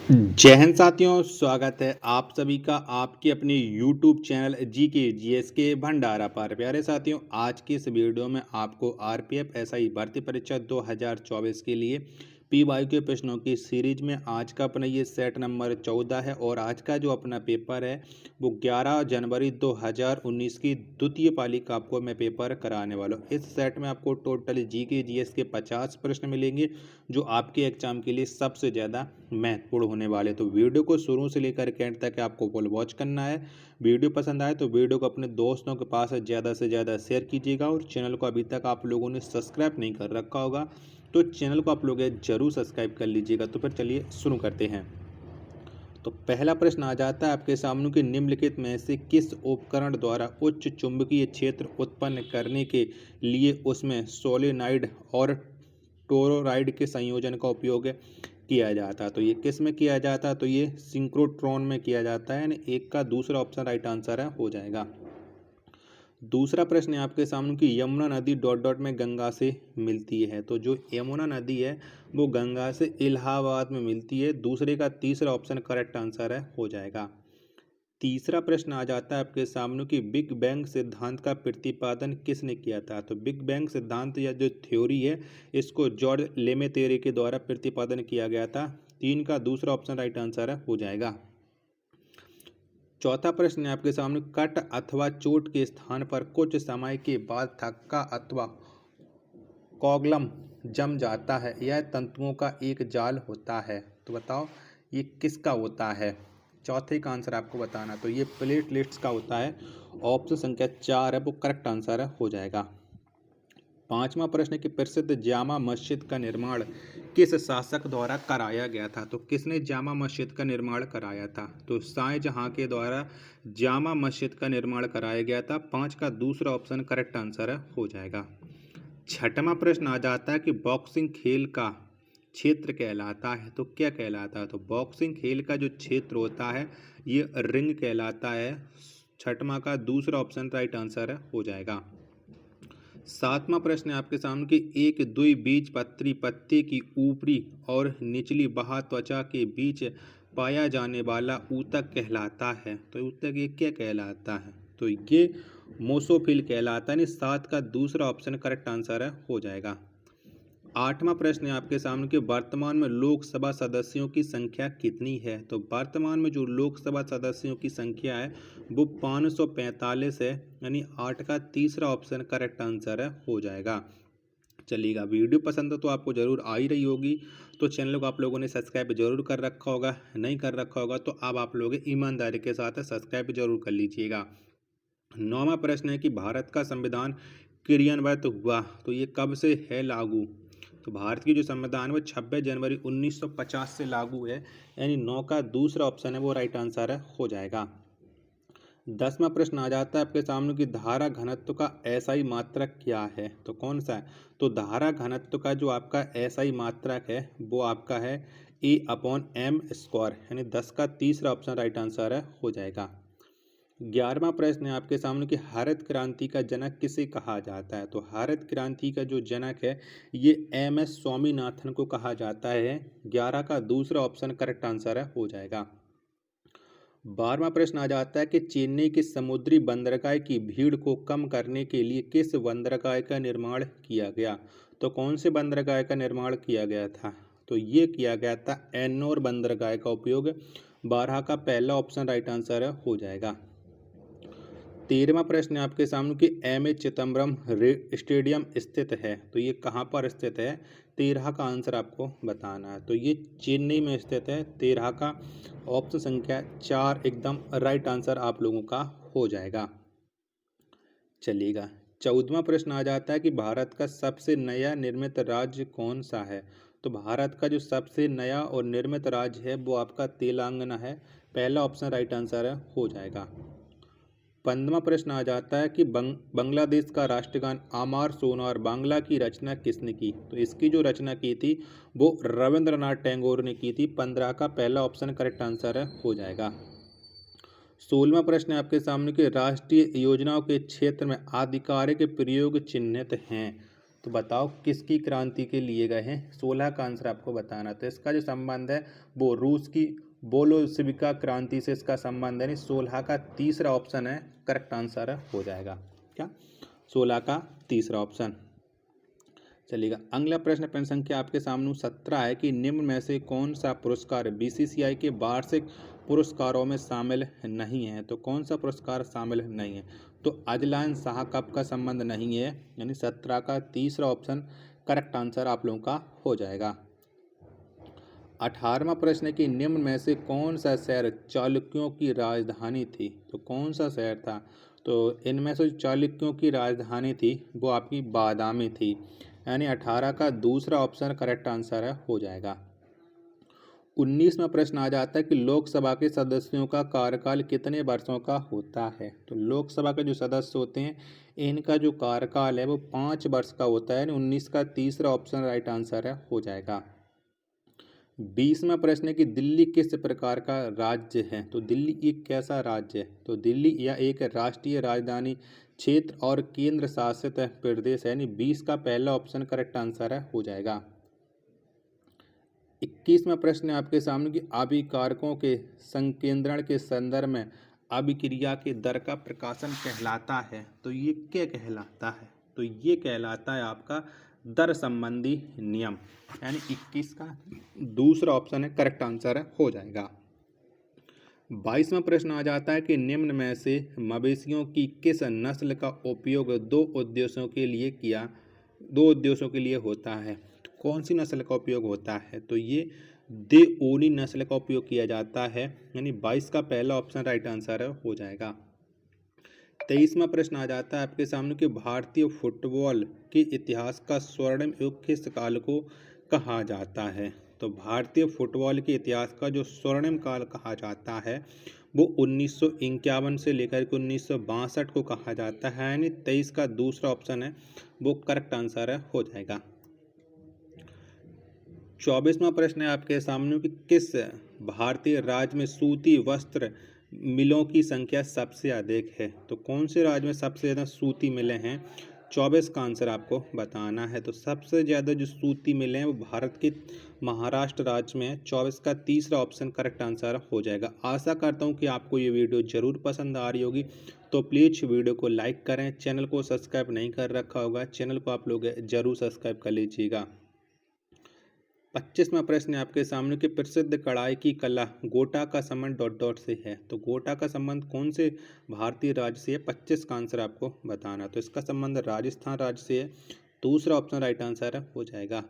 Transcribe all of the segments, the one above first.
जय हिंद साथियों, स्वागत है आप सभी का आपके अपने YouTube चैनल जीके जीएस के भंडारा पर। प्यारे साथियों, आज की इस वीडियो में आपको आरपीएफ एसआई भर्ती परीक्षा 2024 के लिए पीवाई के प्रश्नों की सीरीज में आज का अपना ये सेट नंबर 14 है और आज का जो अपना पेपर है वो 11 जनवरी 2019 की द्वितीय पाली का आपको मैं पेपर कराने वाला हूँ। इस सेट में आपको टोटल जीके जीएस के 50 प्रश्न मिलेंगे जो आपके एग्जाम के लिए सबसे ज़्यादा महत्वपूर्ण होने वाले। तो वीडियो को शुरू से लेकर के एंड तक आपको फुल वॉच करना है। वीडियो पसंद आए तो वीडियो को अपने दोस्तों के पास ज़्यादा से ज़्यादा शेयर कीजिएगा और चैनल को अभी तक आप लोगों ने सब्सक्राइब नहीं कर रखा होगा तो चैनल को आप लोग जरूर सब्सक्राइब कर लीजिएगा। तो फिर चलिए शुरू करते हैं। तो पहला प्रश्न आ जाता है आपके सामने कि निम्नलिखित में से किस उपकरण द्वारा उच्च चुंबकीय क्षेत्र उत्पन्न करने के लिए उसमें सोलेनॉइड और टोरोइड के संयोजन का उपयोग किया जाता है। तो ये किस में किया जाता है? तो ये सिंक्रोट्रॉन में किया जाता है, यानी एक का दूसरा ऑप्शन राइट आंसर है हो जाएगा। दूसरा प्रश्न है आपके सामने कि यमुना नदी डॉट डॉट में गंगा से मिलती है। तो जो यमुना नदी है वो गंगा से इलाहाबाद में मिलती है। दूसरे का तीसरा ऑप्शन करेक्ट आंसर है हो जाएगा। तीसरा प्रश्न आ जाता है आपके सामने कि बिग बैंग सिद्धांत का प्रतिपादन किसने किया था। तो बिग बैंग सिद्धांत या जो थ्योरी है इसको जॉर्ज लेमेतेरे के द्वारा प्रतिपादन किया गया था। तीन का दूसरा ऑप्शन राइट आंसर है हो जाएगा। चौथा प्रश्न है आपके सामने कट अथवा चोट के स्थान पर कुछ समय के बाद थक्का अथवा कॉगलम जम जाता है। यह तंतुओं का एक जाल होता है। तो बताओ ये किसका होता है? चौथे का आंसर आपको बताना। तो ये प्लेटलेट्स का होता है। ऑप्शन संख्या 4 है वो करेक्ट आंसर है हो जाएगा। पांचवा प्रश्न की प्रसिद्ध जामा मस्जिद का निर्माण किस शासक द्वारा कराया गया था? तो किसने जामा मस्जिद का निर्माण कराया था? तो शाहजहां के द्वारा जामा मस्जिद का निर्माण कराया गया था। 5 का दूसरा ऑप्शन करेक्ट आंसर है हो जाएगा। छठवां प्रश्न आ जाता है कि बॉक्सिंग खेल का क्षेत्र कहलाता है तो क्या कहलाता है? तो बॉक्सिंग खेल का जो क्षेत्र होता है ये रिंग कहलाता है। छठवां का दूसरा ऑप्शन राइट आंसर है हो जाएगा। सातवां प्रश्न है आपके सामने कि एक द्विबीजपत्री पत्ते की ऊपरी और निचली बाह्य त्वचा के बीच पाया जाने वाला ऊतक कहलाता है। तो ऊतक ये क्या कहलाता है? तो ये मोसोफिल कहलाता है। 7 का दूसरा ऑप्शन करेक्ट आंसर है हो जाएगा। आठवां प्रश्न है आपके सामने कि वर्तमान में लोकसभा सदस्यों की संख्या कितनी है? तो वर्तमान में जो लोकसभा सदस्यों की संख्या है वो 545 है, यानी 8 का तीसरा ऑप्शन करेक्ट आंसर है हो जाएगा। चलिएगा, वीडियो पसंद हो तो आपको जरूर आ ही रही होगी तो चैनल को आप लोगों ने सब्सक्राइब जरूर कर रखा होगा। नहीं कर रखा होगा तो अब आप लोग ईमानदारी के साथ सब्सक्राइब जरूर कर लीजिएगा। नौवां प्रश्न है कि भारत का संविधान क्रियान्वित हुआ तो ये कब से है लागू? तो भारत की जो संविधान है वो 26 जनवरी 1950 से लागू है, यानी 9 का दूसरा ऑप्शन है वो राइट आंसर है हो जाएगा। 10वां प्रश्न आ जाता है आपके सामने कि धारा घनत्व का एसआई मात्रक क्या है? तो कौन सा है? तो धारा घनत्व का जो आपका एसआई मात्रक है वो आपका है E/m², यानी 10 का तीसरा ऑप्शन राइट आंसर है हो जाएगा। 11वां प्रश्न है आपके सामने कि हरित क्रांति का जनक किसे कहा जाता है? तो हरित क्रांति का जो जनक है ये एम.एस. स्वामीनाथन को कहा जाता है। 11 का दूसरा ऑप्शन करेक्ट आंसर है हो जाएगा। 12वां प्रश्न आ जाता है कि चेन्नई के समुद्री बंदरगाह की भीड़ को कम करने के लिए किस बंदरगाह का निर्माण किया गया? तो कौन से बंदरगाह का निर्माण किया गया था? तो ये किया गया था एन्नोर बंदरगाह का उपयोग। 12 का पहला ऑप्शन राइट आंसर है हो जाएगा। 13वां प्रश्न है आपके सामने कि एम ए चिदम्बरम स्टेडियम स्थित है तो ये कहाँ पर स्थित है? 13 का आंसर आपको बताना है। तो ये चेन्नई में स्थित है। 13 का ऑप्शन संख्या 4 एकदम राइट आंसर आप लोगों का हो जाएगा। चलिएगा, 14वां प्रश्न आ जाता है कि भारत का सबसे नया निर्मित राज्य कौन सा है? तो भारत का जो सबसे नया और निर्मित राज्य है वो आपका तेलंगाना है। पहला ऑप्शन राइट आंसर है हो जाएगा। 15वां प्रश्न आ जाता है कि बांग्लादेश का राष्ट्रगान आमार सोनार बांग्ला की रचना किसने की? तो इसकी जो रचना की थी वो रविंद्रनाथ टैगोर ने की थी। 15 का पहला ऑप्शन करेक्ट आंसर है हो जाएगा। 16वां प्रश्न है आपके सामने कि राष्ट्रीय योजनाओं के क्षेत्र में आधिकारिक प्रयोग चिन्हित हैं तो बताओ किसकी क्रांति के लिए गए हैं, 16 का आंसर आपको बताना। तो इसका जो संबंध है वो रूस की बोलोशिविका क्रांति से इसका संबंध है। 16 का तीसरा ऑप्शन है करेक्ट आंसर हो जाएगा। क्या 16 का तीसरा ऑप्शन चलेगा। अगला प्रश्न प्रश्न संख्या आपके सामने 17 है कि निम्न में से कौन सा पुरस्कार बीसीसीआई के वार्षिक पुरस्कारों में शामिल नहीं है। तो कौन सा पुरस्कार शामिल नहीं है, तो अजलान शाह कप का संबंध नहीं है, यानी 17 का तीसरा ऑप्शन करेक्ट आंसर आप लोगों का हो जाएगा। 18वां प्रश्न है कि निम्न में से कौन सा शहर चालुक्यों की राजधानी थी। तो कौन सा शहर था, तो इनमें से चालुक्यों की राजधानी थी वो आपकी बादामी थी, यानी 18 का दूसरा ऑप्शन करेक्ट आंसर है हो जाएगा। 19वां प्रश्न आ जाता है कि लोकसभा के सदस्यों का कार्यकाल कितने वर्षों का होता है। तो लोकसभा के जो सदस्य होते हैं इनका जो कार्यकाल है वो 5 वर्ष का होता है, यानी 19 का तीसरा ऑप्शन राइट आंसर है हो जाएगा। 20वां प्रश्न है कि दिल्ली किस प्रकार का राज्य है। तो दिल्ली एक कैसा राज्य है, तो दिल्ली यह एक राष्ट्रीय राजधानी क्षेत्र और केंद्र शासित प्रदेश है, यानी 20 का पहला ऑप्शन करेक्ट आंसर है हो जाएगा। 21वां प्रश्न है आपके सामने कि अभिकारकों के संकेंद्रण के संदर्भ में अभिक्रिया के दर का प्रकाशन कहलाता है। तो ये क्या कहलाता है, तो ये कहलाता है आपका दर संबंधी नियम, यानी 21 का दूसरा ऑप्शन है करेक्ट आंसर है हो जाएगा। 22वां प्रश्न आ जाता है कि निम्न में से मवेशियों की किस नस्ल का उपयोग दो उद्देश्यों के लिए होता है। तो कौन सी नस्ल का उपयोग होता है, तो ये देओनी नस्ल का उपयोग किया जाता है, यानी 22 का पहला ऑप्शन राइट आंसर है हो जाएगा। 23वां प्रश्न आ जाता है आपके सामने कि भारतीय फुटबॉल के इतिहास का स्वर्णिम युग किस काल को कहा जाता है। तो भारतीय फुटबॉल के इतिहास का जो स्वर्णिम काल कहा जाता है वो 1951 से लेकर के 1962 को कहा जाता है, यानी 23 का दूसरा ऑप्शन है वो करेक्ट आंसर है हो जाएगा। 24वां प्रश्न है आपके सामने कि किस भारतीय राज्य में सूती वस्त्र मिलों की संख्या सबसे अधिक है। तो कौन से राज्य में सबसे ज़्यादा सूती मिलें हैं, 24 का आंसर आपको बताना है। तो सबसे ज़्यादा जो सूती मिलें हैं वो भारत के महाराष्ट्र राज्य में है, 24 का तीसरा ऑप्शन करेक्ट आंसर हो जाएगा। आशा करता हूँ कि आपको ये वीडियो ज़रूर पसंद आ रही होगी, तो प्लीज़ वीडियो को लाइक करें। चैनल को सब्सक्राइब नहीं कर रखा होगा, चैनल को आप लोग ज़रूर सब्सक्राइब कर लीजिएगा। 25वां प्रश्न आपके सामने कि प्रसिद्ध कढ़ाई की कला गोटा का संबंध डॉट डॉट से है। तो गोटा का संबंध कौन से भारतीय राज्य से है, 25 का आंसर आपको बताना। तो इसका संबंध राजस्थान राज्य से है, दूसरा ऑप्शन राइट आंसर हो जाएगा।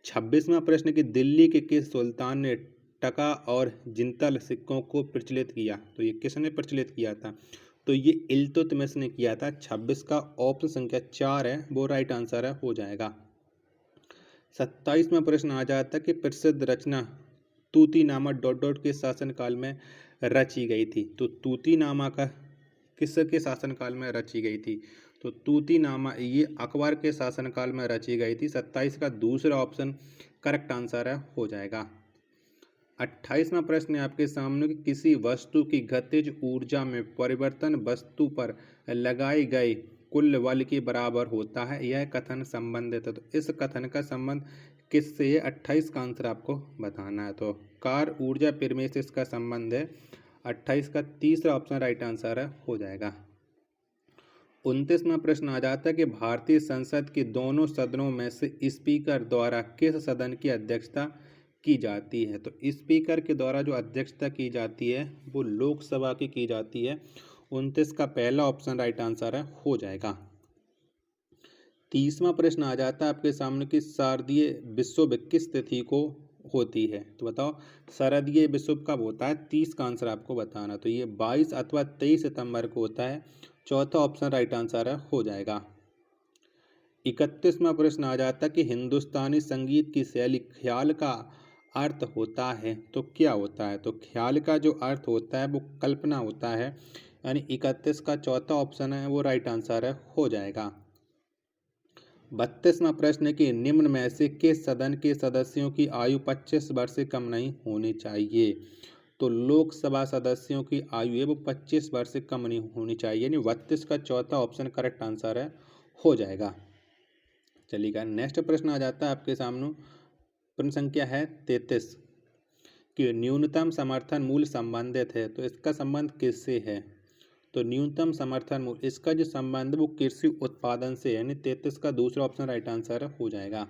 26वां प्रश्न कि दिल्ली के किस सुल्तान ने टका और जिंतल सिक्कों को प्रचलित किया। तो ये किसने प्रचलित किया था, तो ये इल्तुतमिश ने किया था। 26 का ऑप्शन संख्या 4 है वो राइट आंसर है हो जाएगा। 27वां प्रश्न आ जाता है कि प्रसिद्ध रचना तूतीनामा डॉट डॉट के शासनकाल में रची गई थी। तो तूतीनामा का किसके शासनकाल में रची गई थी, तो तूतीनामा ये अकबर के शासनकाल में रची गई थी। 27 का दूसरा ऑप्शन करेक्ट आंसर है हो जाएगा। 28वां प्रश्न है आपके सामने कि किसी वस्तु की गतिज ऊर्जा में परिवर्तन वस्तु पर लगाए गए कुल बल के बराबर होता है, यह कथन संबंधित है। तो इस कथन का संबंध किससे है, 28 का आंसर आपको बताना है। तो कार ऊर्जा पिरमेश से इसका संबंध है, 28 का तीसरा ऑप्शन राइट आंसर है हो जाएगा। 29वां प्रश्न आ जाता है कि भारतीय संसद के दोनों सदनों में से स्पीकर द्वारा किस सदन की अध्यक्षता की जाती है। तो स्पीकर के द्वारा जो अध्यक्षता की जाती है वो लोकसभा की जाती है, 29 का पहला ऑप्शन राइट आंसर है हो जाएगा। 30वां प्रश्न आ जाता है आपके सामने कि शारदीय विश्व किस तिथि को होती है। तो बताओ शारदीय विश्व कब होता है, 30 का आंसर आपको बताना। तो ये 22 अथवा 23 सितंबर को होता है, चौथा ऑप्शन राइट आंसर है हो जाएगा। 31वां प्रश्न आ जाता है कि हिंदुस्तानी संगीत की शैली ख्याल का अर्थ होता है। तो क्या होता है, तो ख्याल का जो अर्थ होता है वो कल्पना होता है, यानी 31 का चौथा ऑप्शन है वो राइट आंसर है हो जाएगा। 32वां प्रश्न है कि निम्न में से किस सदन के सदस्यों की आयु 25 वर्ष से कम नहीं होनी चाहिए। तो लोकसभा सदस्यों की आयु है वो 25 वर्ष से कम नहीं होनी चाहिए, यानी 32 का चौथा ऑप्शन करेक्ट आंसर है हो जाएगा। चलिएगा नेक्स्ट प्रश्न आ जाता है आपके सामने। प्रश्न संख्या है 33 कि न्यूनतम समर्थन मूल्य संबंधित है, तो इसका संबंध किससे है? तो न्यूनतम समर्थन मूल्य इसका जो संबंध है वो कृषि उत्पादन से, यानी 33 का दूसरा ऑप्शन राइट आंसर हो जाएगा।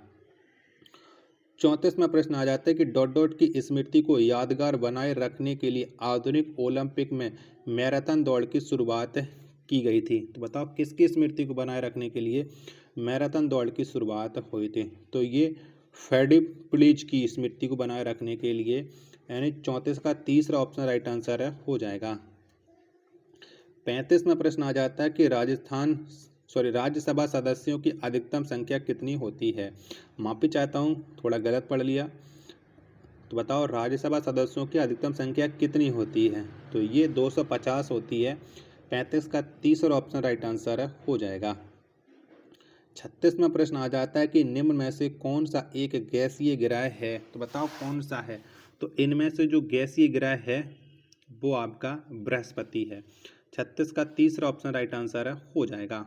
34वां प्रश्न आ जाता है कि डॉट डॉट की स्मृति को यादगार बनाए रखने के लिए आधुनिक ओलंपिक में मैराथन दौड़ की शुरुआत की गई थी। तो बताओ किसकी स्मृति को बनाए रखने के लिए मैराथन दौड़ की शुरुआत हुई थी? तो ये फ्रेडी प्लीज की स्मृति को बनाए रखने के लिए, यानी 34 का तीसरा ऑप्शन राइट आंसर हो जाएगा। 35वां प्रश्न आ जाता है कि राज्यसभा सदस्यों की अधिकतम संख्या कितनी होती है? माफी चाहता हूँ, थोड़ा गलत पढ़ लिया। तो बताओ राज्यसभा सदस्यों की अधिकतम संख्या कितनी होती है? तो ये 250 होती है। 35 का तीसरा ऑप्शन राइट आंसर हो जाएगा। 36वां प्रश्न आ जाता है कि निम्न में से कौन सा एक गैसीय ग्रह है? तो बताओ कौन सा है? तो इनमें से जो गैसीय ग्रह है वो आपका बृहस्पति है। 36 का तीसरा ऑप्शन राइट आंसर हो जाएगा।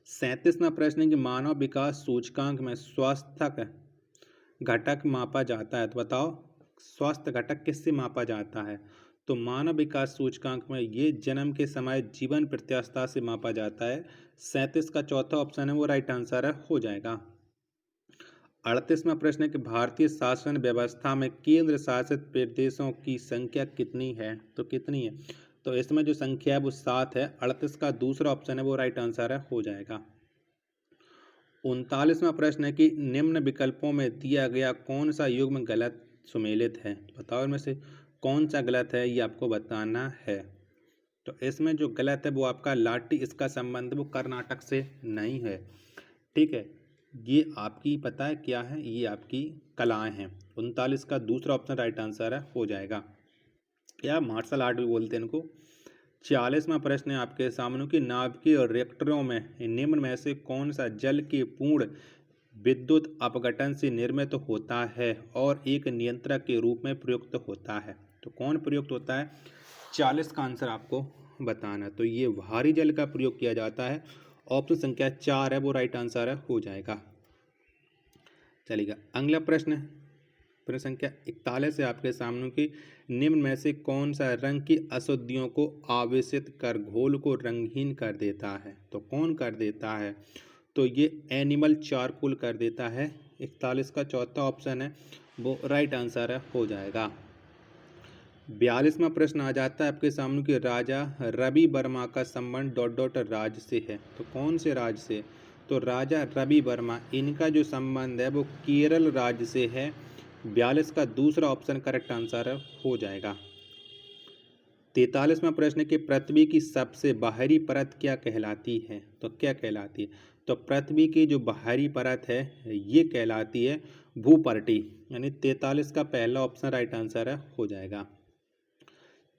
37वां प्रश्न है कि मानव विकास सूचकांक में स्वास्थ्य घटक मापा जाता है। तो बताओ स्वास्थ्य घटक किससे मापा जाता है? तो मानव विकास सूचकांक में ये जन्म के समय जीवन प्रत्याशा से मापा जाता है। 37 का चौथा ऑप्शन है वो राइट आंसर हो जाएगा। 38वां प्रश्न है कि भारतीय शासन व्यवस्था में केंद्र शासित प्रदेशों की संख्या कितनी है? तो कितनी है? तो इसमें जो संख्या है वो 7 है। 38 का दूसरा ऑप्शन है वो राइट आंसर हो जाएगा। 39वां प्रश्न है कि निम्न विकल्पों में दिया गया कौन सा युग्म गलत सुमेलित है? बताओ इनमें से कौन सा गलत है, ये आपको बताना है। तो इसमें जो गलत है वो आपका लाटी, इसका संबंध वो कर्नाटक से नहीं है। ठीक है, ये आपकी पता है क्या है, ये आपकी कलाएं हैं। 39 का दूसरा ऑप्शन राइट आंसर हो जाएगा, या मार्शल आर्ट भी बोलते हैं इनको। 40वां प्रश्न है आपके सामने कि नाभिकीय रिएक्टरों में निम्न में से कौन सा जल के पूर्ण विद्युत अपघटन से निर्मित होता है और एक नियंत्रक के रूप में प्रयुक्त होता है? तो कौन प्रयुक्त होता है? 40 का आंसर आपको बताना। तो ये भारी जल का प्रयोग किया जाता है। ऑप्शन संख्या 4 है वो राइट आंसर हो जाएगा। चलिएगा अगला प्रश्न संख्या 41 है आपके सामने की निम्न में से कौन सा रंग की अशुद्धियों को आवेशित कर घोल को रंगहीन कर देता है? तो कौन कर देता है? तो ये एनिमल चारकोल कर देता है। 41 का चौथा ऑप्शन है वो राइट आंसर हो जाएगा। 42वां प्रश्न आ जाता है आपके सामने कि राजा रवि वर्मा का संबंध डॉट डॉट राज्य से है। तो कौन से राज्य से? तो राजा रवि वर्मा, इनका जो संबंध है वो केरल राज्य से है। 42 का दूसरा ऑप्शन करेक्ट आंसर हो जाएगा। 43वां प्रश्न कि पृथ्वी की सबसे बाहरी परत क्या कहलाती है? तो क्या कहलाती है? तो पृथ्वी की जो बाहरी परत है ये कहलाती है भूपर्टी, यानी 43 का पहला ऑप्शन राइट आंसर हो जाएगा।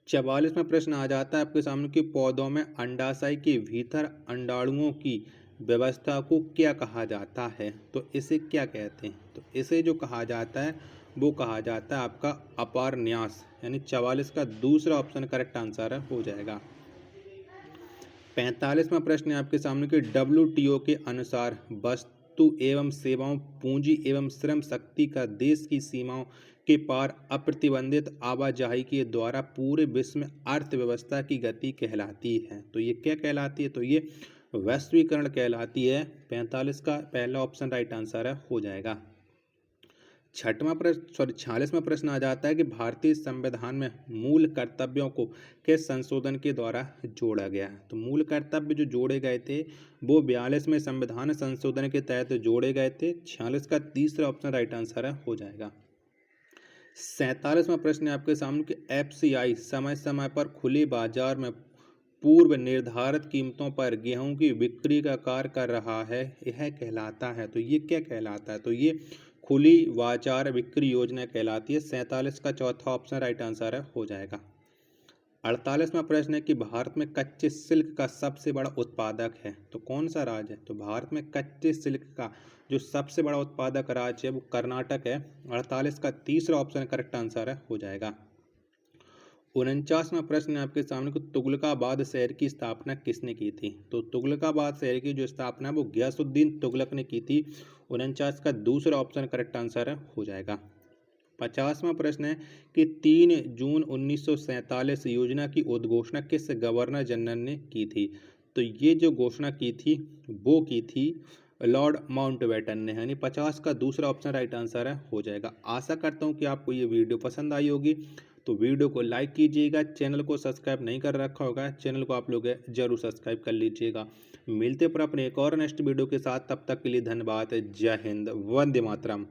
44वां प्रश्न आ जाता है आपके सामने कि पौधों में अंडाशय के भीतर अंडाणुओं की व्यवस्था को क्या कहा जाता है? तो इसे क्या कहते हैं? तो इसे जो कहा जाता है वो कहा जाता है आपका अपारन्यास, यानी 44 का दूसरा ऑप्शन करेक्ट आंसर हो जाएगा। 45वां प्रश्न है आपके सामने कि WTO के अनुसार वस्तु एवं सेवाओं पूंजी एवं श्रम शक्ति का देश की सीमाओं के पार अप्रतिबंधित आवाजाही के द्वारा पूरे विश्व में अर्थव्यवस्था की गति कहलाती है। तो ये क्या कहलाती है? तो ये वैश्वीकरण कहलाती है। 45 का पहला ऑप्शन राइट आंसर हो जाएगा। 46वां प्रश्न आ जाता है कि भारतीय संविधान में मूल कर्तव्यों को किस संशोधन के द्वारा जोड़ा गया है? तो मूल कर्तव्य जो जोड़े गए थे वो 42वें संविधान संशोधन के तहत जोड़े गए थे। 46 का तीसरा ऑप्शन राइट आंसर हो जाएगा। 47वां प्रश्न है आपके सामने कि FCI समय समय पर खुले बाजार में पूर्व निर्धारित कीमतों पर गेहूं की बिक्री का कार्य कर रहा है, यह कहलाता है। तो ये क्या कहलाता है? तो ये खुली बाजार बिक्री योजना कहलाती है। 47 का चौथा ऑप्शन राइट आंसर हो जाएगा। 48वां प्रश्न है कि भारत में कच्चे सिल्क का सबसे बड़ा उत्पादक है। तो कौन सा राज्य है? तो भारत में कच्चे सिल्क का जो सबसे बड़ा उत्पादक राज्य है वो कर्नाटक है। 48 का तीसरा ऑप्शन करेक्ट आंसर हो जाएगा। 49वां प्रश्न है आपके सामने को तुगलकाबाद शहर की स्थापना किसने की थी। तो तुगलकाबाद शहर की जो स्थापना है वो गयासुद्दीन तुगलक ने की थी। 49 का दूसरा ऑप्शन करेक्ट आंसर हो जाएगा। 50वां प्रश्न है कि 3 जून 1947 योजना की उद्घोषणा किस गवर्नर जनरल ने की थी। तो ये जो घोषणा की थी वो की थी लॉर्ड माउंटबेटन ने, यानी 50 का दूसरा ऑप्शन राइट आंसर हो जाएगा। आशा करता हूँ कि आपको ये वीडियो पसंद आई होगी। तो वीडियो को लाइक कीजिएगा, चैनल को सब्सक्राइब नहीं कर रखा होगा चैनल को आप लोग जरूर सब्सक्राइब कर लीजिएगा। मिलते पर अपने एक और नेक्स्ट वीडियो के साथ, तब तक के लिए धन्यवाद। जय हिंद, वंदे मातरम।